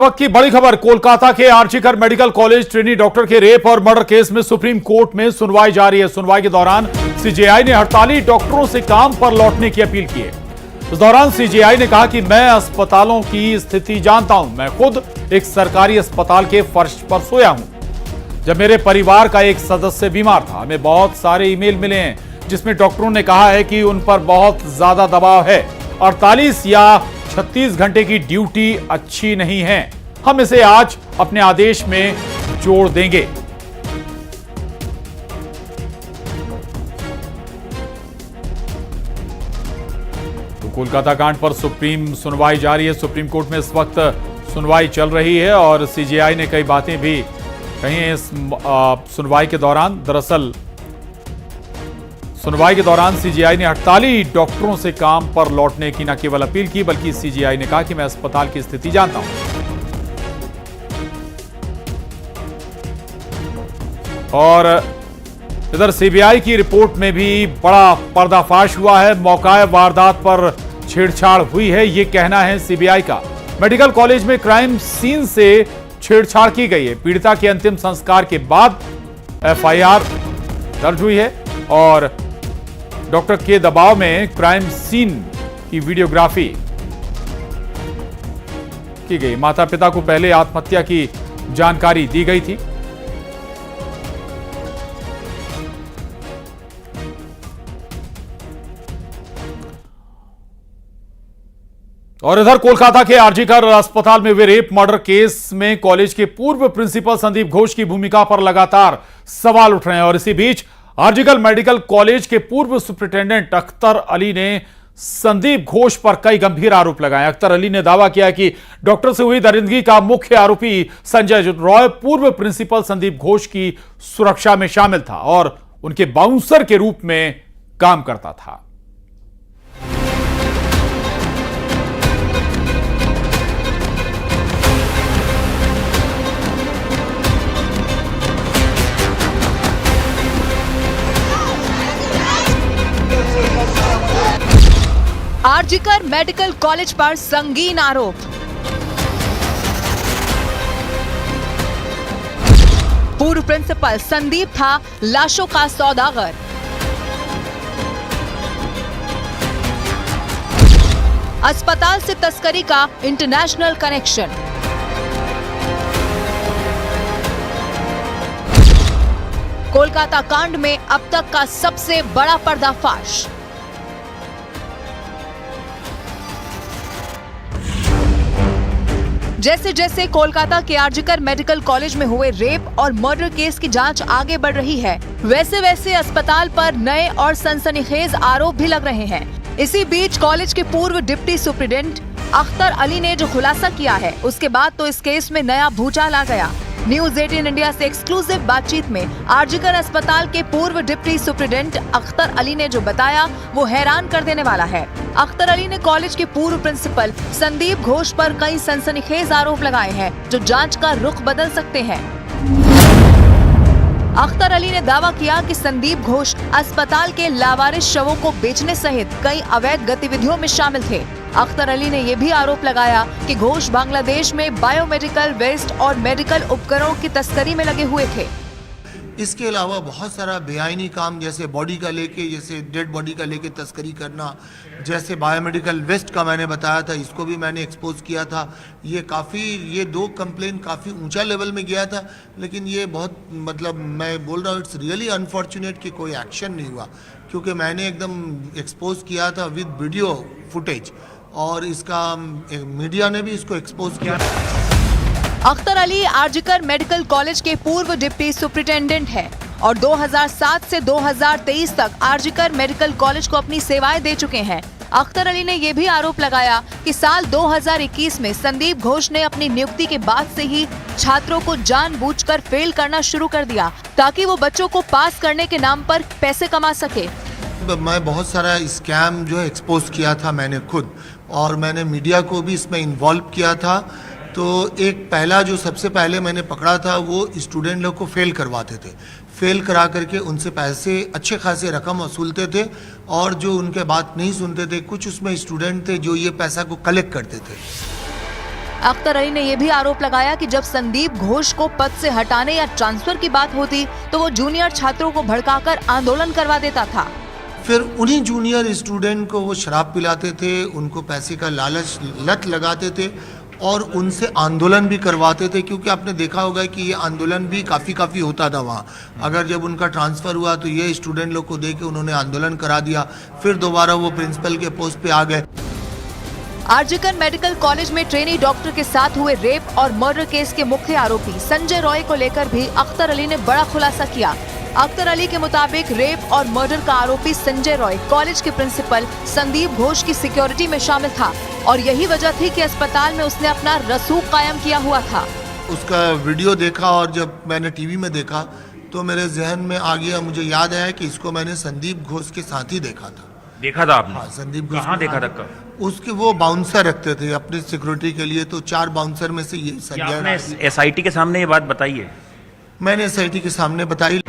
वक्त की बड़ी खबर, कोलकाता के RG Kar medical college trainee doctor के रेप और मर्डर केस में सुप्रीम कोर्ट में सुनवाई जारी है। सुनवाई के दौरान सीजेआई ने हड़ताली डॉक्टरों से काम पर लौटने की अपील की है। इस दौरान सीजेआई ने कहा कि मैं अस्पतालों की स्थिति जानता हूं। मैं खुद एक सरकारी अस्पताल के फर्श पर सोया हूं जब मेरे परिवार का एक सदस्य बीमार था। हमें बहुत सारे ईमेल मिले हैं जिसमें डॉक्टरों ने कहा है कि उन पर बहुत ज्यादा दबाव है। 48 या 36 घंटे की ड्यूटी अच्छी नहीं है। हम इसे आज अपने आदेश में जोड़ देंगे। तो कोलकाता कांड पर सुप्रीम सुनवाई जारी है। सुप्रीम कोर्ट में इस वक्त सुनवाई चल रही है और सीजेआई ने कई बातें भी कही हैं इस सुनवाई के दौरान। दरअसल सुनवाई के दौरान सीजेआई ने हड़ताली डॉक्टरों से काम पर लौटने की न केवल अपील की बल्कि सीजेआई ने कहा कि मैं अस्पताल की स्थिति जानता हूं। और इधर सीबीआई की रिपोर्ट में भी बड़ा पर्दाफाश हुआ है। मौका वारदात पर छेड़छाड़ हुई है, यह कहना है सीबीआई का। मेडिकल कॉलेज में क्राइम सीन से छेड़छाड़ की गई है। पीड़िता के अंतिम संस्कार के बाद एफआईआर दर्ज हुई है और डॉक्टर के दबाव में क्राइम सीन की वीडियोग्राफी की गई। माता पिता को पहले आत्महत्या की जानकारी दी गई थी। और इधर कोलकाता के आरजीकर अस्पताल में हुए रेप मर्डर केस में कॉलेज के पूर्व प्रिंसिपल संदीप घोष की भूमिका पर लगातार सवाल उठ रहे हैं। और इसी बीच आरजीकर मेडिकल कॉलेज के पूर्व सुपरिटेंडेंट अख्तर अली ने संदीप घोष पर कई गंभीर आरोप लगाए। अख्तर अली ने दावा किया कि डॉक्टर से हुई दरिंदगी का मुख्य आरोपी संजय रॉय पूर्व प्रिंसिपल संदीप घोष की सुरक्षा में शामिल था और उनके बाउंसर के रूप में काम करता था। आरजीकर मेडिकल कॉलेज पर संगीन आरोप। पूर्व प्रिंसिपल संदीप था लाशों का सौदागर। अस्पताल से तस्करी का इंटरनेशनल कनेक्शन। कोलकाता कांड में अब तक का सबसे बड़ा पर्दाफाश। जैसे जैसे कोलकाता के आरजीकर मेडिकल कॉलेज में हुए रेप और मर्डर केस की जांच आगे बढ़ रही है, वैसे वैसे अस्पताल पर नए और सनसनीखेज आरोप भी लग रहे हैं। इसी बीच कॉलेज के पूर्व डिप्टी सुप्रिटेंडेंट अख्तर अली ने जो खुलासा किया है, उसके बाद तो इस केस में नया भूचाल आ गया। न्यूज 18 इंडिया से एक्सक्लूसिव बातचीत में आरजीकर अस्पताल के पूर्व डिप्टी सुप्रिटेंडेंट अख्तर अली ने जो बताया वो हैरान कर देने वाला है। अख्तर अली ने कॉलेज के पूर्व प्रिंसिपल संदीप घोष पर कई सनसनीखेज आरोप लगाए हैं जो जांच का रुख बदल सकते हैं। अख्तर अली ने दावा किया कि संदीप घोष अस्पताल के लावारिस शवों को बेचने सहित कई अवैध गतिविधियों में शामिल थे। अख्तर अली ने यह भी आरोप लगाया कि घोष बांग्लादेश में बायोमेडिकल वेस्ट और मेडिकल उपकरणों की तस्करी में लगे हुए थे। इसके अलावा बहुत सारा बेआईनी काम, जैसे बॉडी का लेके, जैसे डेड बॉडी का लेके तस्करी करना, जैसे बायोमेडिकल वेस्ट का मैंने बताया था, इसको भी मैंने एक्सपोज किया था। ये दो कंप्लेन काफ़ी ऊंचा लेवल में गया था, लेकिन ये बहुत मैं बोल रहा हूँ इट्स रियली अनफॉर्चुनेट कि कोई एक्शन नहीं हुआ, क्योंकि मैंने एकदम एक्सपोज किया था विद वीडियो फुटेज और इसका मीडिया ने भी इसको एक्सपोज किया। अख्तर अली आरजीकर मेडिकल कॉलेज के पूर्व डिप्टी सुपरिटेंडेंट है और 2007 से 2023 तक आरजीकर मेडिकल कॉलेज को अपनी सेवाएं दे चुके हैं। अख्तर अली ने यह भी आरोप लगाया कि साल 2021 में संदीप घोष ने अपनी नियुक्ति के बाद से ही छात्रों को जानबूझकर फेल करना शुरू कर दिया ताकि वो बच्चों को पास करने के नाम पर पैसे कमा सके। मैं बहुत सारा स्कैम जो है एक्सपोज किया था मैंने खुद, और मैंने मीडिया को भी इसमें इन्वॉल्व किया था। तो एक पहला जो सबसे पहले मैंने पकड़ा था वो स्टूडेंट लोग को फेल करवाते थे। फेल करा करके उनसे पैसे अच्छे खासे रकम वसूलते थे और जो उनके बात नहीं सुनते थे, कुछ उसमें स्टूडेंट थे जो ये पैसा को कलेक्ट करते थे। अख्तर अली ने यह भी आरोप लगाया कि जब संदीप घोष को पद से हटाने या ट्रांसफर की बात होती तो वो जूनियर छात्रों को भड़काकर आंदोलन करवा देता था। फिर उन्हीं जूनियर स्टूडेंट को वो शराब पिलाते थे, उनको पैसे का लालच लत लगाते थे और उनसे आंदोलन भी करवाते थे, क्योंकि आपने देखा होगा कि ये आंदोलन भी काफ़ी होता था वहाँ। अगर जब उनका ट्रांसफ़र हुआ तो ये स्टूडेंट लोग को दे के उन्होंने आंदोलन करा दिया, फिर दोबारा वो प्रिंसिपल के पोस्ट पे आ गए। आरजीकर मेडिकल कॉलेज में ट्रेनी डॉक्टर के साथ हुए रेप और मर्डर केस के मुख्य आरोपी संजय रॉय को लेकर भी अख्तर अली ने बड़ा खुलासा किया। अख्तर अली के मुताबिक रेप और मर्डर का आरोपी संजय रॉय कॉलेज के प्रिंसिपल संदीप घोष की सिक्योरिटी में शामिल था और यही वजह थी कि अस्पताल में उसने अपना रसूख कायम किया हुआ था। उसका वीडियो देखा और जब मैंने टीवी में देखा तो मेरे जहन में आ गया, मुझे याद आया कि इसको मैंने संदीप घोष के साथ ही देखा था। देखा था आपने? हाँ, संदीप घोष कहाँ देखा था? कब? उसके वो बाउंसर रखते थे अपनी सिक्योरिटी के लिए, तो 4 बाउंसर में से ये आपने एसआईटी के सामने ये बात बताई है? मैंने एसआईटी के सामने बताई।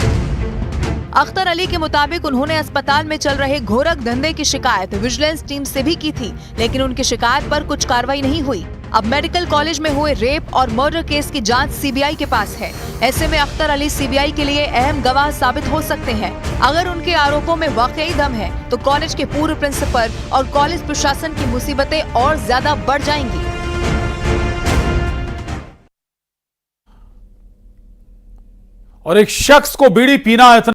अख्तर अली के मुताबिक उन्होंने अस्पताल में चल रहे घोरक धंधे की शिकायत विजिलेंस टीम से भी की थी, लेकिन उनकी शिकायत पर कुछ कार्रवाई नहीं हुई। अब मेडिकल कॉलेज में हुए रेप और मर्डर केस की जांच सीबीआई के पास है। ऐसे में अख्तर अली सीबीआई के लिए अहम गवाह साबित हो सकते हैं। अगर उनके आरोपों में वाकई दम है तो कॉलेज के पूर्व प्रिंसिपल और कॉलेज प्रशासन की मुसीबतें और ज्यादा बढ़ जाएंगी। और एक शख्स को बीड़ी पीना इतना